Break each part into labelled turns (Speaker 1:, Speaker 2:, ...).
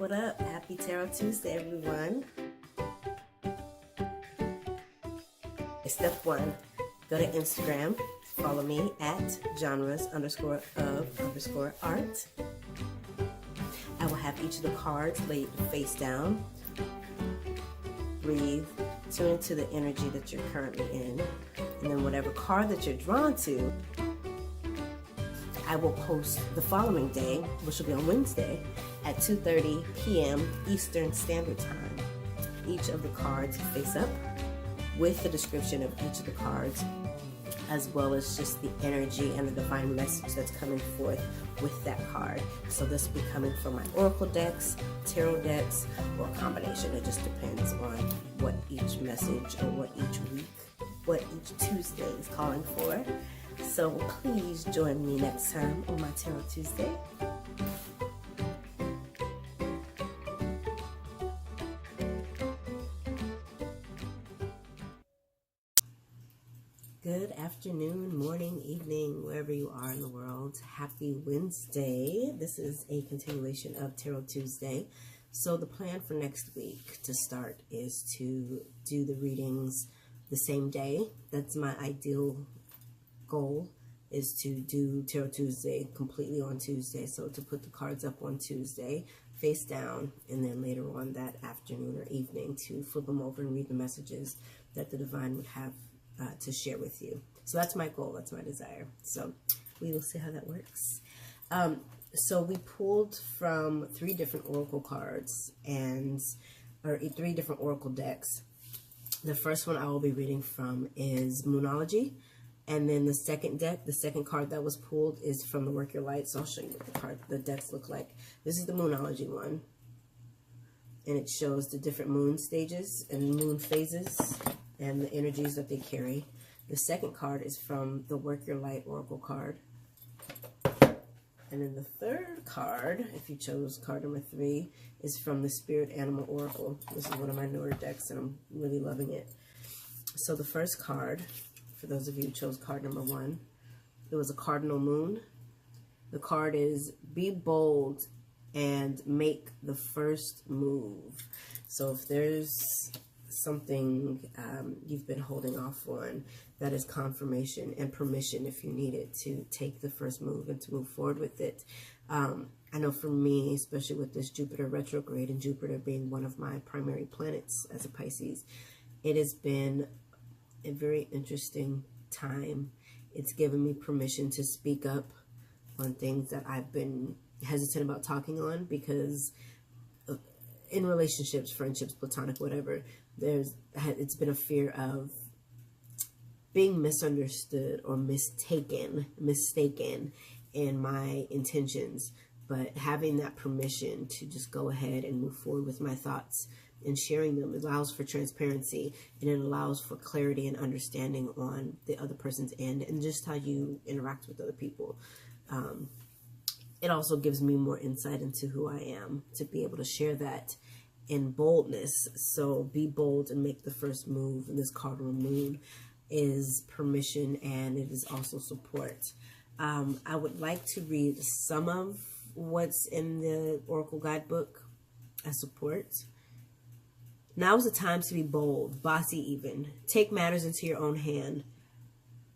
Speaker 1: what up? Happy Tarot Tuesday, everyone. Step 1, go to Instagram, follow me at genres_of_art. I will have each of the cards laid face down. Breathe, tune into the energy that you're currently in, and then whatever card that you're drawn to, I will post the following day, which will be on Wednesday, at 2:30 p.m. Eastern Standard Time. Each of the cards face up with the description of each of the cards, as well as just the energy and the divine message that's coming forth with that card. So this will be coming from my oracle decks, tarot decks, or a combination. It just depends on what each message or what each week, what each Tuesday is calling for. So please join me next time on my Tarot Tuesday. Good afternoon, morning, evening, wherever you are in the world. Happy Wednesday. This is a continuation of Tarot Tuesday. So the plan for next week to start is to do the readings the same day. That's my ideal goal, is to do Tarot Tuesday completely on Tuesday. So to put the cards up on Tuesday, face down, and then later on that afternoon or evening to flip them over and read the messages that the divine would have to share with you. So that's my goal, that's my desire. So we will see how that works. So we pulled from 3 different oracle cards or 3 different oracle decks. The first one I will be reading from is Moonology, and then the second deck, the second card that was pulled, is from the Work Your Light. So I'll show you what the decks look like. This is the Moonology one, and it shows the different moon stages and moon phases and the energies that they carry. The second card is from the Work Your Light Oracle card. And then the third card, if you chose card number 3, is from the Spirit Animal Oracle. This is one of my newer decks, and I'm really loving it. So the first card, for those of you who chose card number 1, it was a cardinal moon. The card is be bold and make the first move. So if there's something you've been holding off on, that is confirmation and permission, if you need it, to take the first move and to move forward with it. I know for me, especially with this Jupiter retrograde and Jupiter being one of my primary planets as a Pisces, it has been a very interesting time. It's given me permission to speak up on things that I've been hesitant about talking on, because in relationships, friendships, platonic, whatever, it's been a fear of being misunderstood or mistaken in my intentions. But having that permission to just go ahead and move forward with my thoughts and sharing them allows for transparency, and it allows for clarity and understanding on the other person's end and just how you interact with other people. It also gives me more insight into who I am to be able to share that in boldness. So be bold and make the first move. And this cardinal moon is permission, and it is also support. I would like to read some of what's in the Oracle Guidebook as support. Now is the time to be bold, bossy even. Take matters into your own hand.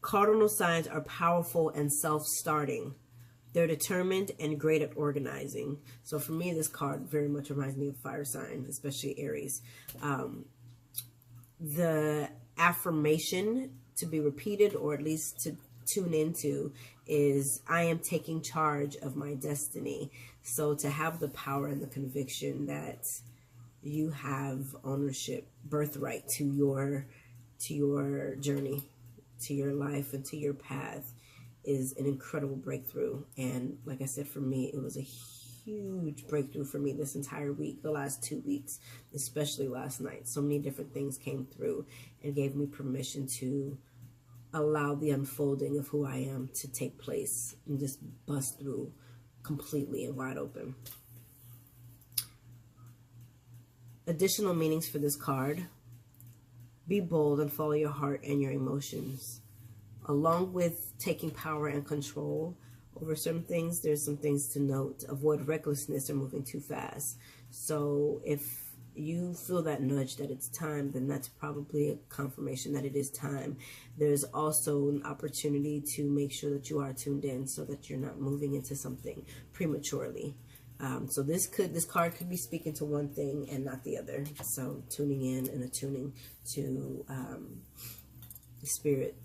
Speaker 1: Cardinal signs are powerful and self-starting. They're determined and great at organizing. So for me, this card very much reminds me of fire sign, especially Aries. The affirmation to be repeated, or at least to tune into, is I am taking charge of my destiny. So to have the power and the conviction that you have ownership, birthright to your journey, to your life, and to your path is an incredible breakthrough. And like I said, for me, it was a huge breakthrough for me this entire week, the last 2 weeks, especially last night. So many different things came through and gave me permission to allow the unfolding of who I am to take place and just bust through completely and wide open. Additional meanings for this card: be bold and follow your heart and your emotions. Along with taking power and control over certain things, there's some things to note. Avoid recklessness or moving too fast. So if you feel that nudge that it's time, then that's probably a confirmation that it is time. There's also an opportunity to make sure that you are tuned in so that you're not moving into something prematurely. So this card could be speaking to one thing and not the other. So tuning in and attuning to the spirit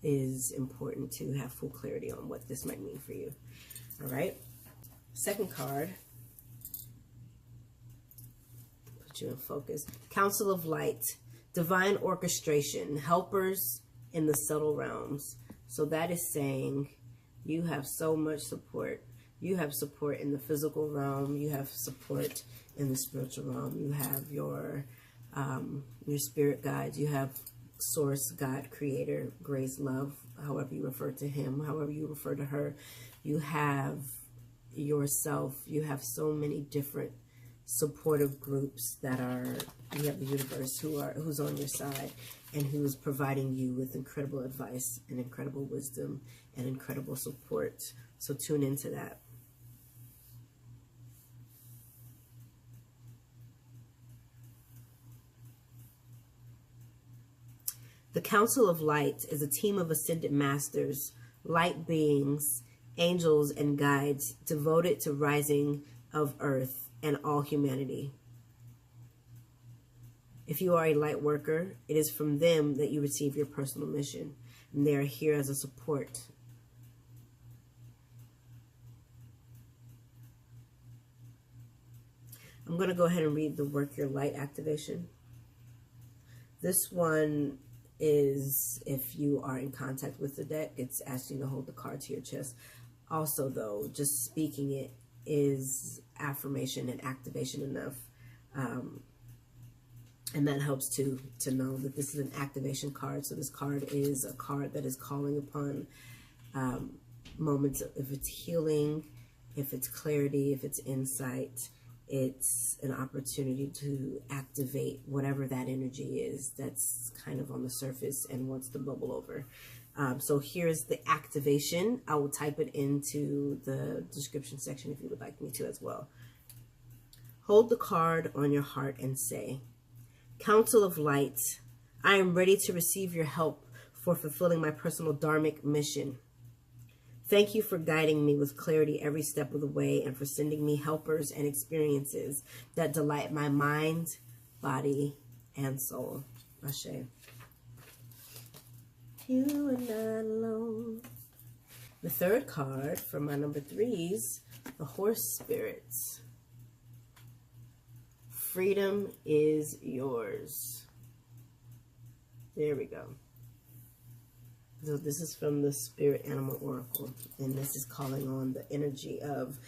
Speaker 1: is important to have full clarity on what this might mean for you. All right. Second card. Put you in focus. Council of Light. Divine orchestration. Helpers in the subtle realms. So that is saying you have so much support. You have support in the physical realm. You have support in the spiritual realm. You have your spirit guides. You have source, God, creator, grace, love, however you refer to him, however you refer to her. You have yourself. You have so many different supportive groups that are, you have the universe who's on your side and who's providing you with incredible advice and incredible wisdom and incredible support. So tune into that. The Council of Light is a team of ascended masters, light beings, angels, and guides devoted to rising of earth and all humanity. If you are a light worker, it is from them that you receive your personal mission, and they are here as a support. I'm going to go ahead and read the Work Your Light activation. This one is if you are in contact with the deck, it's asking you to hold the card to your chest. Also, though, just speaking it is affirmation and activation enough. And that helps to know that this is an activation card. So this card is a card that is calling upon moments of, if it's healing, if it's clarity, if it's insight. It's an opportunity to activate whatever that energy is that's kind of on the surface and wants to bubble over. So here's the activation. I will type it into the description section if you would like me to as well. Hold the card on your heart and say, Council of Light, I am ready to receive your help for fulfilling my personal dharmic mission. Thank you for guiding me with clarity every step of the way and for sending me helpers and experiences that delight my mind, body, and soul. Ashe. You are not alone. The third card for my number 3s, the Horse Spirits. Freedom is yours. There we go. So this is from the Spirit Animal Oracle, and this is calling on the energy of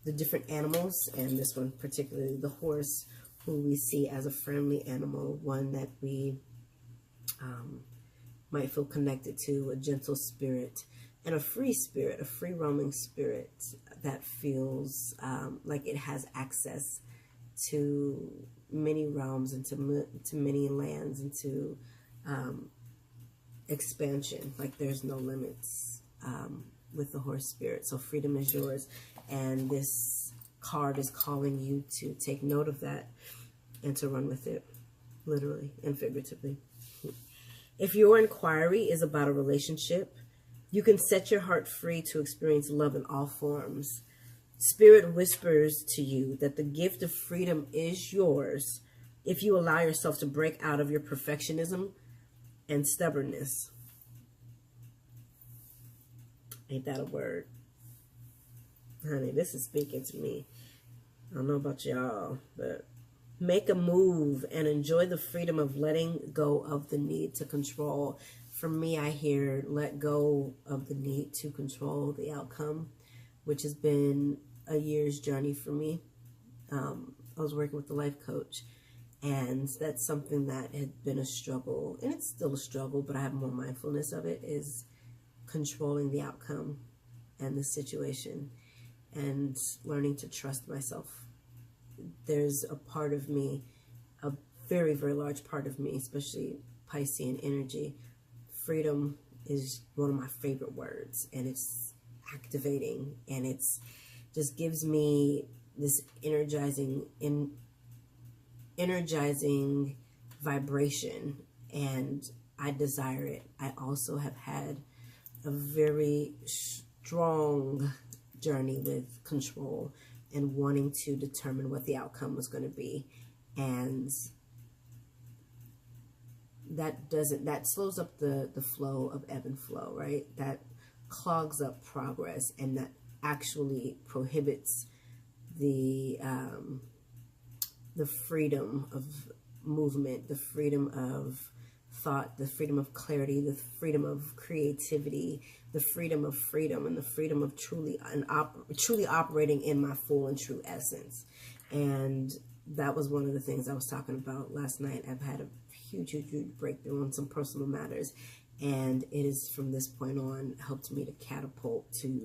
Speaker 1: the different animals, and this one particularly the horse, who we see as a friendly animal, one that we might feel connected to, a gentle spirit, and a free spirit, a free roaming spirit that feels like it has access to many realms and to many lands and to expansion, like there's no limits with the horse spirit. So freedom is yours, and this card is calling you to take note of that and to run with it, literally and figuratively. If your inquiry is about a relationship, you can set your heart free to experience love in all forms. Spirit whispers to you that the gift of freedom is yours if you allow yourself to break out of your perfectionism and stubbornness. Ain't that a word? Honey, this is speaking to me. I don't know about y'all, but make a move and enjoy the freedom of letting go of the need to control. For me, I hear let go of the need to control the outcome, which has been a year's journey for me. I was working with a life coach, and that's something that had been a struggle, and it's still a struggle, but I have more mindfulness of it, is controlling the outcome and the situation and learning to trust myself. There's a part of me, a very, very large part of me, especially Piscean energy. Freedom is one of my favorite words, and it's activating, and it's just gives me this energizing vibration, and I desire it. I also have had a very strong journey with control and wanting to determine what the outcome was going to be, and that slows up the flow of ebb and flow, right? That clogs up progress, and that actually prohibits the freedom of movement, the freedom of thought, the freedom of clarity, the freedom of creativity, the freedom of freedom, and the freedom of truly operating in my full and true essence. And that was one of the things I was talking about last night. I've had a huge breakthrough on some personal matters, and it is from this point on helped me to catapult to,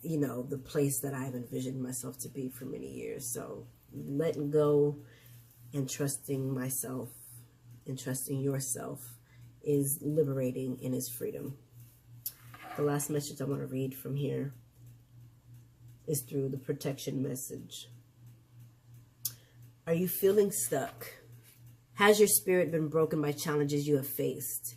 Speaker 1: you know, the place that I've envisioned myself to be for many years. So letting go and trusting myself and trusting yourself is liberating and is freedom. The last message I want to read from here is through the protection message. Are you feeling stuck? Has your spirit been broken by challenges you have faced?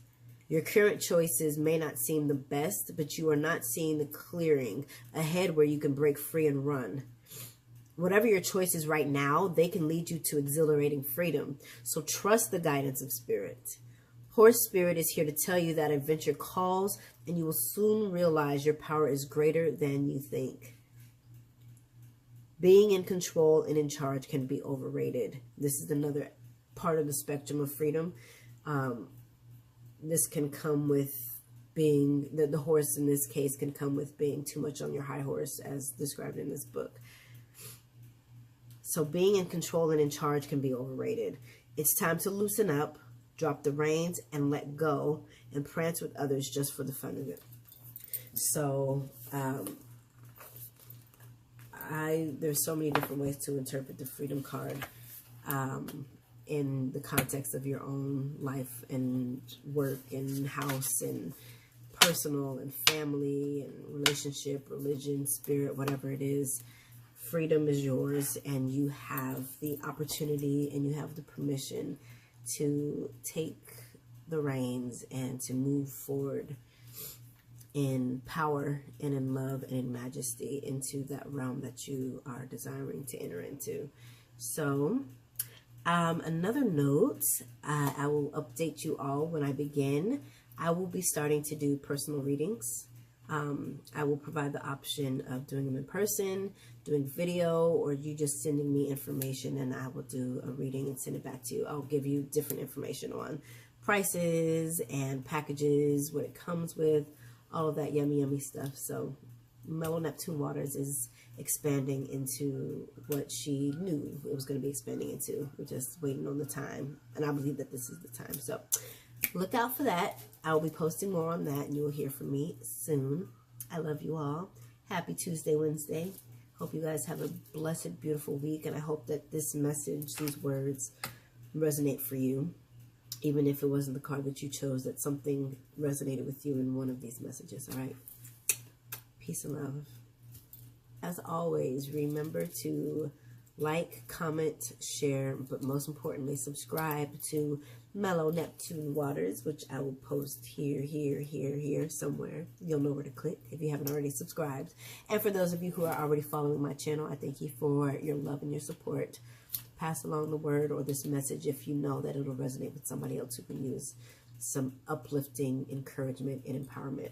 Speaker 1: Your current choices may not seem the best, but you are not seeing the clearing ahead where you can break free and run. Whatever your choice is right now, they can lead you to exhilarating freedom. So trust the guidance of spirit. Horse Spirit is here to tell you that adventure calls, and you will soon realize your power is greater than you think. Being in control and in charge can be overrated. This is another part of the spectrum of freedom. This can come with being, the horse in this case can come with being too much on your high horse, as described in this book. So being in control and in charge can be overrated. It's time to loosen up, drop the reins, and let go, and prance with others just for the fun of it. So there's so many different ways to interpret the freedom card in the context of your own life and work and house and personal and family and relationship, religion, spirit, whatever it is. Freedom is yours, and you have the opportunity and you have the permission to take the reins and to move forward in power and in love and in majesty into that realm that you are desiring to enter into. So another note, I will update you all when I begin. I will be starting to do personal readings. I will provide the option of doing them in person, doing video, or you just sending me information and I will do a reading and send it back to you. I'll give you different information on prices and packages, what it comes with, all of that yummy stuff. So Mellow Neptune Waters is expanding into what she knew it was going to be expanding into. We're just waiting on the time, and I believe that this is the time. So look out for that. I will be posting more on that, and you will hear from me soon. I love you all. Happy Tuesday, Wednesday. Hope you guys have a blessed, beautiful week, and I hope that this message, these words, resonate for you. Even if it wasn't the card that you chose, that something resonated with you in one of these messages, all right? Peace and love. As always, remember to like, comment, share, but most importantly, subscribe to Mellow Neptune Waters, which I will post here, somewhere. You'll know where to click if you haven't already subscribed. And for those of you who are already following my channel, I thank you for your love and your support. Pass along the word or this message if you know that it'll resonate with somebody else who can use some uplifting encouragement and empowerment.